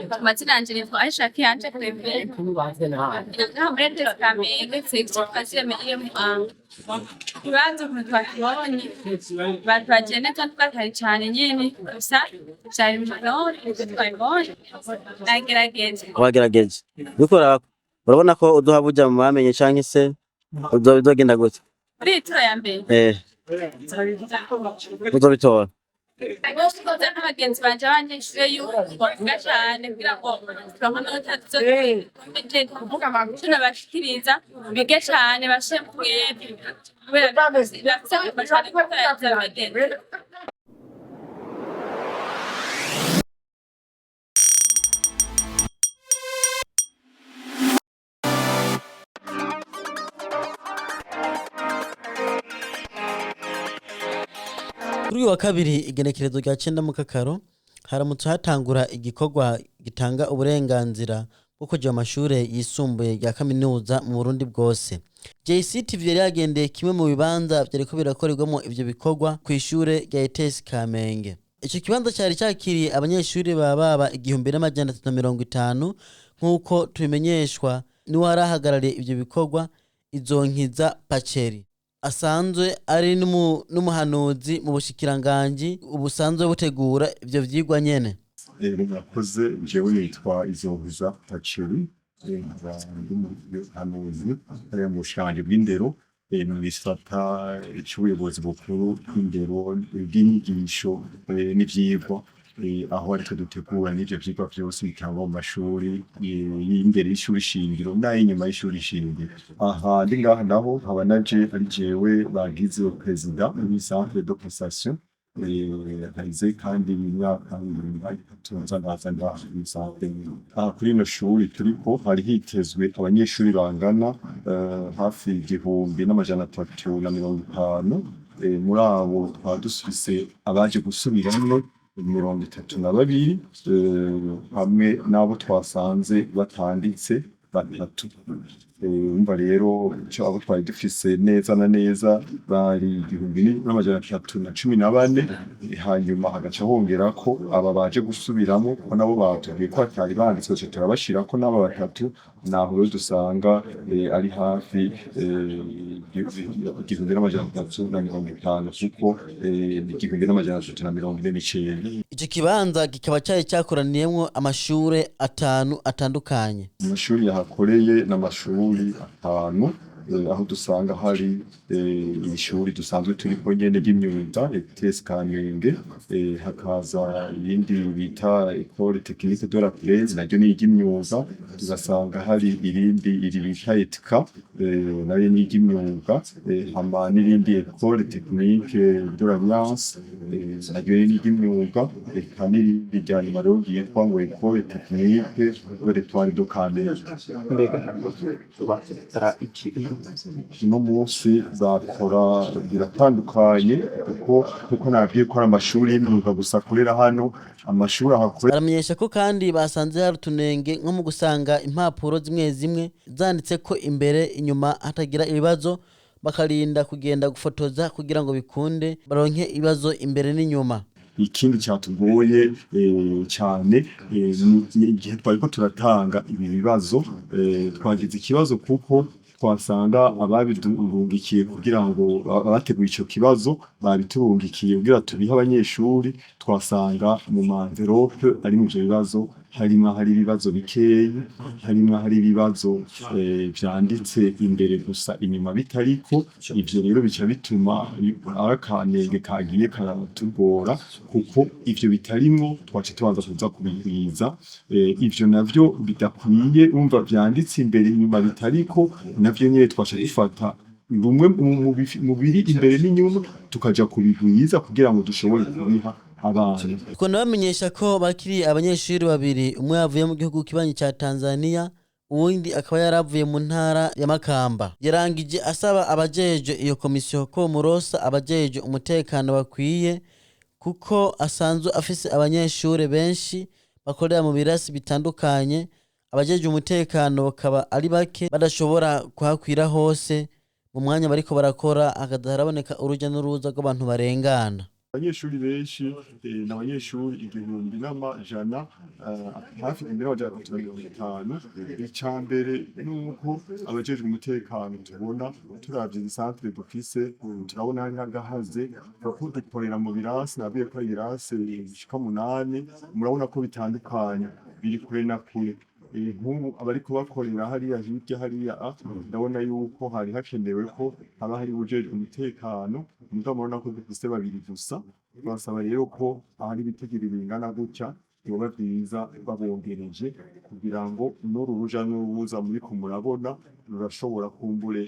Amazina yanje nitwa Aisha Kiyanje Cleve. Ngaha muri Extetat Kamenge twazire meriye Muhanga. Ikibazo twakibonye batwakiye neza twatari cane nyene gusa vyari mu none twabibonye nagerageje. Wagerageje bikora urabona ko uduha buja mu bamenye canke se uzogenda gute? Muri tura ya mbere uzobitora Bwose koza n'abagenzi banje abanyeshure bavuga cane kugira ngo turamanota tunabashikiriza bige cane bashe mwebwe kubera birasaba cane kuko abagenzi. Kuri wa kabiri igenekerezo rya 9 mu kakaro haramutse hatangura igikorwa gitanga uburenganzira bwo kuja mu mashure yisumbuye ya Kaminuza mu Burundi bwose. JCTV yari yagendeye kimwe mu bibanza vyariko birakorerwamo ivyo bikorwa ku ishure rya ETS Kamenge. Ico kibanza cyari cyakiriye abanyeshure baba 1350 nkuko tubimenyeshwa ni warahagarariye ivyo bikorwa Izonkiza Paceri. Asanzwe ari n'umuhanuzi mu bushikiranganji ubusanzwe butegura ivyo vyigwa nyene. Murakoze jewe nitwa Izonkiza Paceri umuhanuzi ari mu bushikiranganji bw'indero mu gisata c'ubuyobozi bukuru bw'indero bw'inyigisho n'ivyigwa aho ariko dutegura n'ivyo vyigwa vyose bitangwa mu mashuri y'imbere y'ishuri shingiro n'ay'inyuma y'ishuri shingiro. Aha ndi ngaha naho nkaba naje ari jewe bagize perezida w'i centre de prestation harize kandi imyaka tunza ngaza ngaha muri centre. Aha kuri ino shuri turiko hari hitezwe abanyeshuri bangana hafi 1350. Muri abo twaba dufise abaje gusubiramwo 32 hamwe n'abo twasanze batanditse batatu. Umva rero ico abo twari dufise neza na neza bari 1314 hanyuma hagaca hongera ko aba baje gusubiramo ko nabo batubwiye ko atari banditswe cyo turabashira ko nabo batatu naho rero dusanga ari hafi 1350 kuko 1349. Ico kibanza kikaba cyari cyakoraniyemwo amashure 5 atandukanye. Amashuri yahakoreye n'amashuri 5 aho dusanga hari ishuri dusanzwe turiko nyene ry'imyuga ETS Kamenge, hakaza irindi bita École Technique de la Plaine naryo ni iry'imyuga, tugasanga hari iri bita ETCA nayo ni iry'imyuga, hama n'irindi École Technique de l'Alliance naryo ni iry'imyuga, eka n'irindi rya nyuma rero ryitwa ngo École Technique de l'Étoile de Kamenge. Uno munsi bakora biratandukanye kuko nabwiye ko ari amashuri y'imyuga gusa akorera hano. Amashuri ahakorera baramenyesha ko kandi basanze hari utunenge nko mu gusanga impapuro zimwe zanditse ko imbere inyuma hatagira ibibazo, bakarinda kugenda gufotoza kugira ngo bikunde baronke ibibazo imbere n'inyuma. Ikindi cyatugoye cyane igihe twariko turatanga ibi bibazo twagize ikibazo kuko twasanga ababirungikiye kugira ngo abateguye ico kibazo babiturungikiye kugira tubihe abanyeshuri, twasanga mu envelope ari mu bibazo harimo hari ibibazo bikeyi, harimo hari ibibazo vyanditse imbere gusa inyuma bitariko. Ivyo rero bica bituma akanenge kagiye karatugora kuko ivyo bitarimwo twace tubanza kuza kubigwiza. Ivyo navyo bidakwiye umva vyanditse imbere inyuma bitariko navyo nyene twace dufata bumwe mu biri imbere n'inyuma tukaja kubigwiza kugira ngo dushobore kubiha abana. Ko nabamenyesha ko bakiri abanyeshuri babiri, umwe yavuye mu gihugu kibanyi ca Tanzania, uwundi akaba yaravuye mu ntara ya Makamba. Yarangije asaba abajeje iyo komisiyo ko murosa abajeje umutekano bakwiye kuko asanzwe afise abanyeshuri benshi bakorera mu birasi bitandukanye. Abajeje umutekano bakaba ari bake badashobora kuhakwira hose mu mwanya bariko barakora, akaza haraboneka uruja n'uruza rw'abantu barengana. abanyeshuri benshi n'abanyeshuri 1,100 hafi 1,150. Icambere nuko abajejwe umutekano tubona turavye isantre dufise turabona hari hagahaze kuko dukorera mu birasi nabiye ko ibirasi bishika 8 murabona ko bitandukanye biri kure na kure. Nk'ubu abari kubakorera hariya hirya hariya ndabona yuko hari hakenewe ko haba hari ujejwe umutekano mugabo murabona ko dufise babiri gusa. Basaba rero ko ahari ibitigiri bingana gutya byoba vyiza babongereje kugira ngo n'uruja n'uruza muriko murabona rurashobora kumbure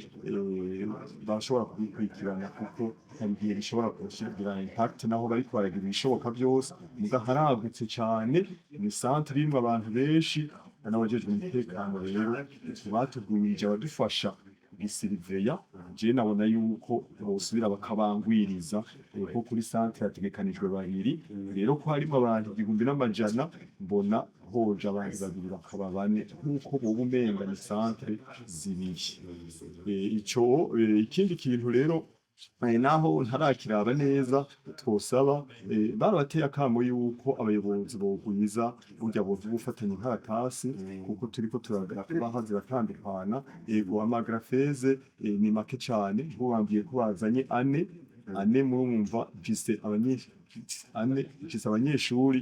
bashobora kubikurikirana kuko hari igihe bishobora kugira impact naho bariko baragira ibishoboka byose muga haragutse cane ni centre irimwo abantu benshi n'abajejwe umutekano rero batugumije abadufasha gisiriveya je nabona yuko bosubira bakabangwiriza ko kuri centre yategekanijwe babiri rero ko harimo abantu 1,100 mbona hoje abantu babiri bakaba bane nkuko boba umenga ni centre zibiri. Ikindi kintu rero naho ntarakiraba neza twosaba barabateye akamo yuko abayobozi bogwiza burya bovu gufatanya inkaratasi kuko turiko turagrafira hazi batandukana ego amagrafeze ni make cane bo bambwiye ko bazanye ane murumva mfise abanyeshuri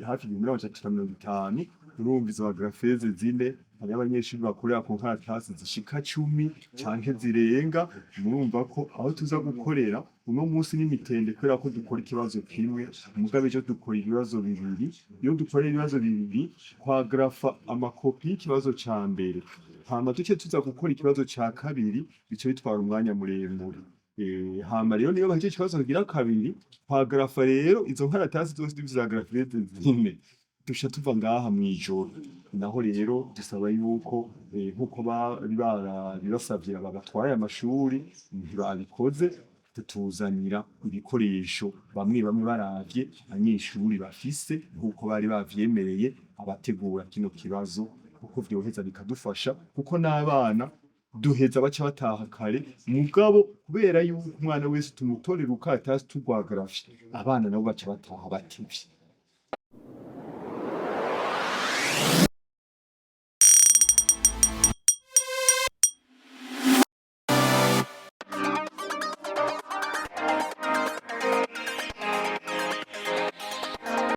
hafi 1,350 urumva izo agrafeze zine hari abanyeshuri bakorera ku nkaratasi zishika 10 canke zirenga murumva ko aho tuza gukorera uno munsi n'imitende kubera ko dukora ikibazo kimwe mugabe cyo dukora ibibazo bibiri iyo dukora ibibazo bibiri kwa grafa amakopi y'ikibazo ca mbere hama duce tuza gukora ikibazo ca kabiri bico bitwara umwanya muremure. Hama rero niyo baje ikibazo kugira kabiri kwa grafa rero izo nkaratasi zose za grafete zine dusha tuva ngaha mwijoro naho rero dusaba yuko nkuko birasavye abagatwaye amashuri ntibabikoze tutuzanira ibikoresho bamwe baravye abanyeshuri bafise nkuko bari bavyemereye abategura kino kibazo kuko vyoheza bikadufasha kuko n'abana duheza baca bataha kare mugabo kubera yuko umwana wese tumutorera ukatasi tugwagrafye abana nabo baca bataha batevye